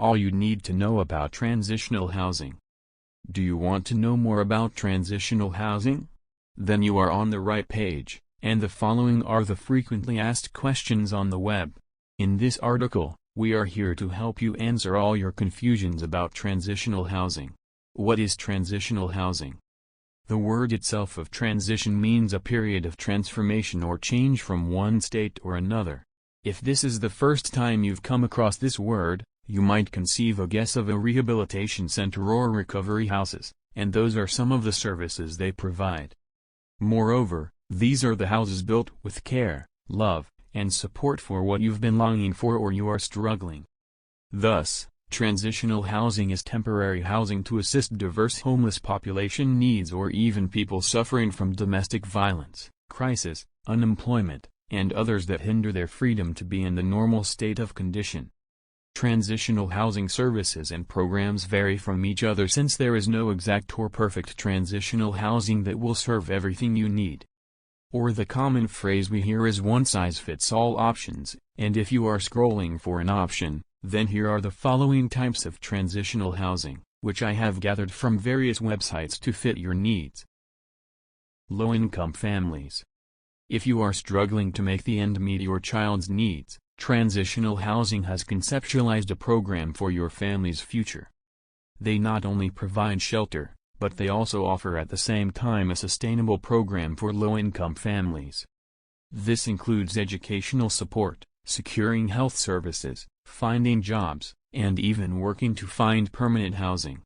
all you need to know about transitional housing. Do you want to know more about transitional housing? Then you are on the right page, and the following are the frequently asked questions on the web. In this article, we are here to help you answer all your confusions about transitional housing. What is transitional housing? The word itself of transition means a period of transformation or change from one state or another. If this is the first time you've come across this word, you might conceive a guess of a rehabilitation center or recovery houses, and those are some of the services they provide. Moreover, these are the houses built with care, love, and support for what you've been longing for or you are struggling. Thus, transitional housing is temporary housing to assist diverse homeless population needs or even people suffering from domestic violence, crisis, unemployment, and others that hinder their freedom to be in the normal state of condition. Transitional housing services and programs vary from each other since there is no exact or perfect transitional housing that will serve everything you need. Or the common phrase we hear is one-size-fits-all options, and if you are scrolling for an option, then here are the following types of transitional housing, which I have gathered from various websites to fit your needs. Low-income families. If you are struggling to make the end meet your child's needs, transitional housing has conceptualized a program for your family's future. They not only provide shelter, but they also offer at the same time a sustainable program for low-income families. This includes educational support, securing health services, finding jobs, and even working to find permanent housing.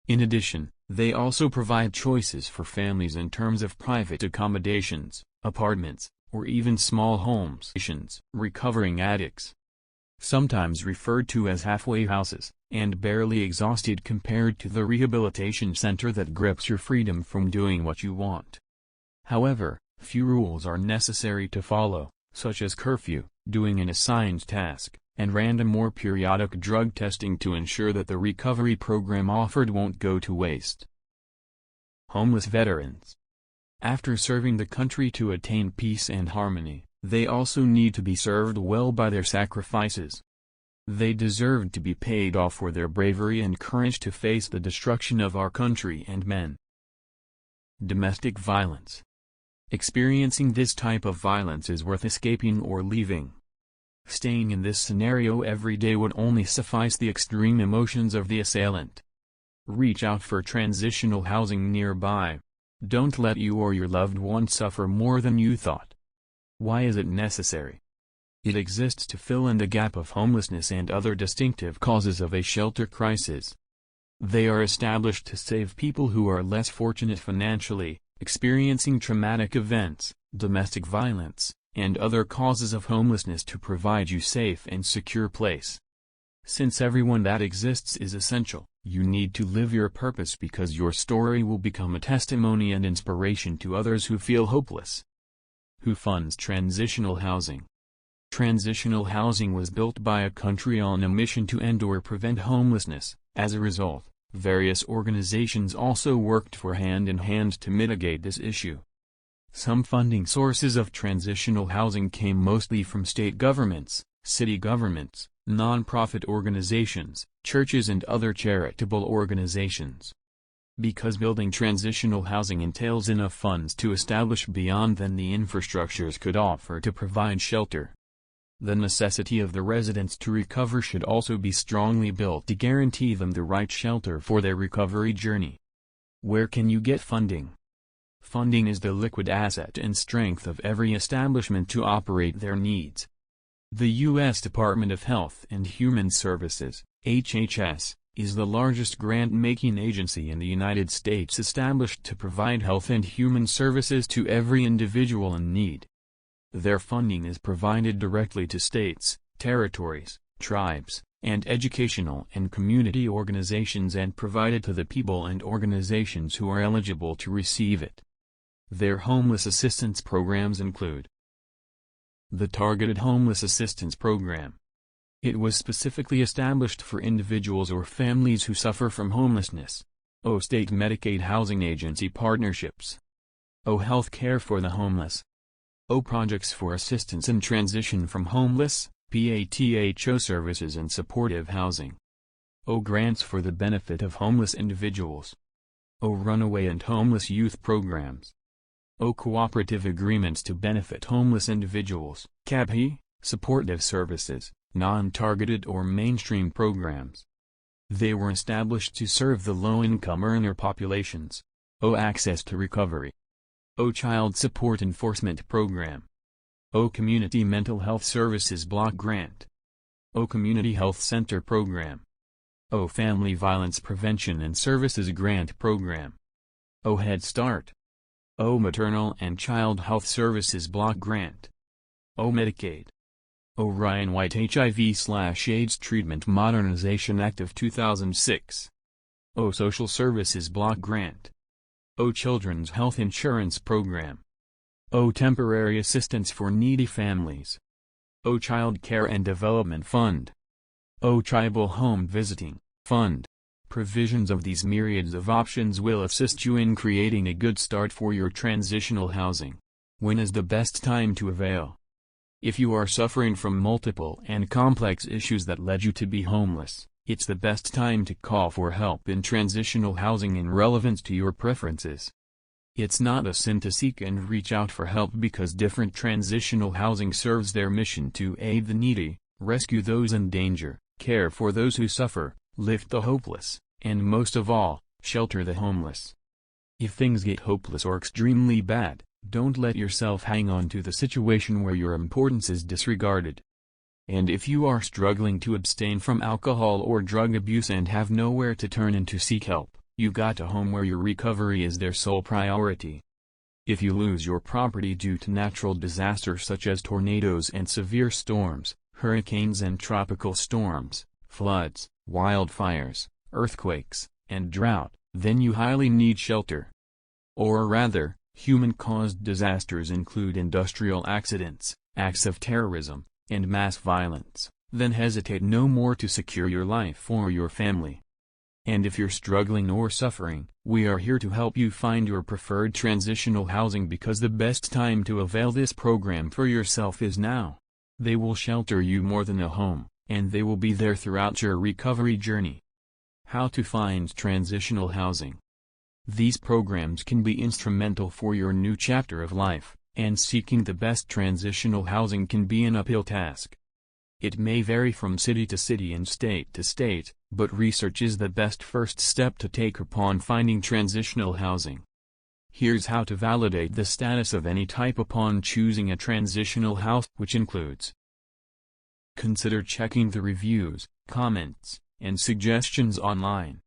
In addition, they also provide choices for families in terms of private accommodations, apartments, or even small homes. Recovering addicts, sometimes referred to as halfway houses, and barely exhausted compared to the rehabilitation center that grips your freedom from doing what you want. However, few rules are necessary to follow, such as curfew, doing an assigned task, and random or periodic drug testing to ensure that the recovery program offered won't go to waste. Homeless veterans. After serving the country to attain peace and harmony, they also need to be served well by their sacrifices. They deserve to be paid off for their bravery and courage to face the destruction of our country and men. Domestic violence. Experiencing this type of violence is worth escaping or leaving. Staying in this scenario every day would only suffice the extreme emotions of the assailant. Reach out for transitional housing nearby. Don't let you or your loved one suffer more than you thought. Why is it necessary? It exists to fill in the gap of homelessness and other distinctive causes of a shelter crisis. They are established to save people who are less fortunate financially, experiencing traumatic events, domestic violence, and other causes of homelessness to provide you safe and secure place. Since everyone that exists is essential, you need to live your purpose because your story will become a testimony and inspiration to others who feel hopeless. Who funds transitional housing? Transitional housing was built by a country on a mission to end or prevent homelessness. As a result, various organizations also worked for hand in hand to mitigate this issue. Some funding sources of transitional housing came mostly from state governments, city governments, non-profit organizations, churches and other charitable organizations. Because building transitional housing entails enough funds to establish beyond than the infrastructures could offer to provide shelter. The necessity of the residents to recover should also be strongly built to guarantee them the right shelter for their recovery journey. Where can you get funding? Funding is the liquid asset and strength of every establishment to operate their needs. The U.S. Department of Health and Human Services, HHS, is the largest grant-making agency in the United States established to provide health and human services to every individual in need. Their funding is provided directly to states, territories, tribes, and educational and community organizations and provided to the people and organizations who are eligible to receive it. Their homeless assistance programs include the Targeted Homeless Assistance Program. It was specifically established for individuals or families who suffer from homelessness. O State Medicaid Housing Agency Partnerships. O Health Care for the Homeless. O Projects for Assistance in Transition from Homeless, PATHO Services and Supportive Housing. O grants for the benefit of homeless individuals. O runaway and homeless youth programs. O cooperative agreements to benefit homeless individuals. CAPI, supportive services, non-targeted or mainstream programs. They were established to serve the low-income earner populations. O access to recovery. O child support enforcement program. O community mental health services block grant. O community health center program. O family violence prevention and services grant program. O Head Start. O maternal and child health services block grant. O Medicaid. O Ryan White HIV/AIDS Treatment Modernization Act of 2006. O Social Services Block Grant. O Children's Health Insurance Program. O Temporary Assistance for Needy Families. O Child Care and Development Fund. O Tribal Home Visiting Fund. Provisions of these myriads of options will assist you in creating a good start for your transitional housing. When is the best time to avail? If you are suffering from multiple and complex issues that led you to be homeless, it's the best time to call for help in transitional housing in relevance to your preferences. It's not a sin to seek and reach out for help because different transitional housing serves their mission to aid the needy, rescue those in danger, care for those who suffer, lift the hopeless, and most of all, shelter the homeless. If things get hopeless or extremely bad, don't let yourself hang on to the situation where your importance is disregarded. And if you are struggling to abstain from alcohol or drug abuse and have nowhere to turn in to seek help, you got a home where your recovery is their sole priority. If you lose your property due to natural disasters such as tornadoes and severe storms, hurricanes and tropical storms, floods, wildfires, earthquakes, and drought, then you highly need shelter. Or rather, human-caused disasters include industrial accidents, acts of terrorism, and mass violence. Then hesitate no more to secure your life or your family. And if you're struggling or suffering, we are here to help you find your preferred transitional housing because the best time to avail this program for yourself is now. They will shelter you more than a home, and they will be there throughout your recovery journey. How to find transitional housing. These programs can be instrumental for your new chapter of life, and seeking the best transitional housing can be an uphill task. It may vary from city to city and state to state, but research is the best first step to take upon finding transitional housing. Here's how to validate the status of any type upon choosing a transitional house, which includes: consider checking the reviews, comments, and suggestions online.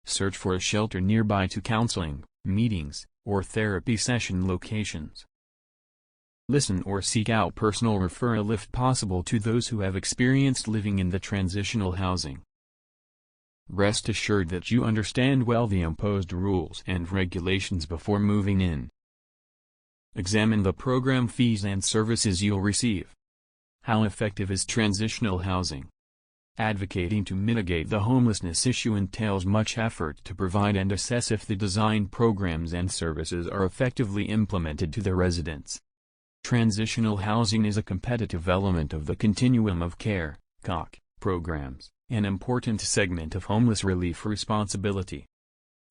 Search for a shelter nearby to counseling, meetings, or therapy session locations. Listen or seek out personal referral if possible to those who have experienced living in the transitional housing. Rest assured that you understand well the imposed rules and regulations before moving in. Examine the program fees and services you'll receive. How effective is transitional housing? Advocating to mitigate the homelessness issue entails much effort to provide and assess if the designed programs and services are effectively implemented to the residents. Transitional housing is a competitive element of the continuum of care, COC, programs, an important segment of homeless relief responsibility.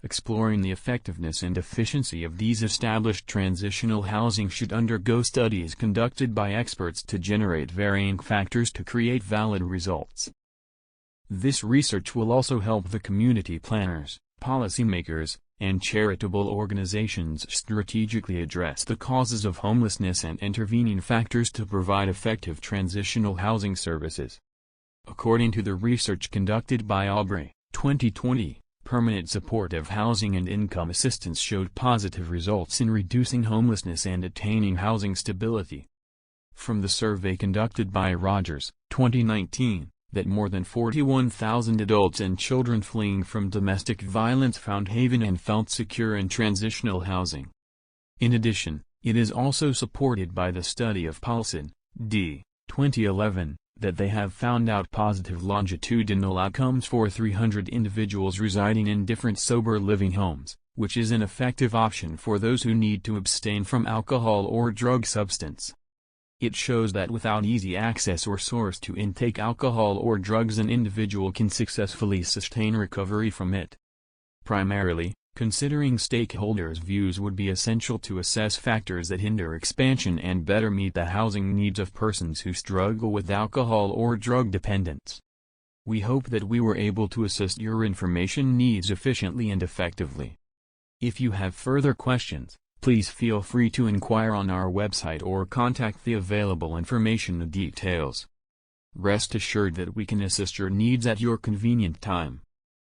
Exploring the effectiveness and efficiency of these established transitional housing should undergo studies conducted by experts to generate varying factors to create valid results. This research will also help the community planners, policymakers, and charitable organizations strategically address the causes of homelessness and intervening factors to provide effective transitional housing services. According to the research conducted by Aubrey, 2020, permanent supportive housing and income assistance showed positive results in reducing homelessness and attaining housing stability. From the survey conducted by Rogers, 2019, that more than 41,000 adults and children fleeing from domestic violence found haven and felt secure in transitional housing. In addition, it is also supported by the study of Paulson, D. 2011, that they have found out positive longitudinal outcomes for 300 individuals residing in different sober living homes, which is an effective option for those who need to abstain from alcohol or drug substance. It shows that without easy access or source to intake alcohol or drugs, an individual can successfully sustain recovery from it. Primarily, considering stakeholders' views would be essential to assess factors that hinder expansion and better meet the housing needs of persons who struggle with alcohol or drug dependence. We hope that we were able to assist your information needs efficiently and effectively. If you have further questions, please feel free to inquire on our website or contact the available information and details. Rest assured that we can assist your needs at your convenient time.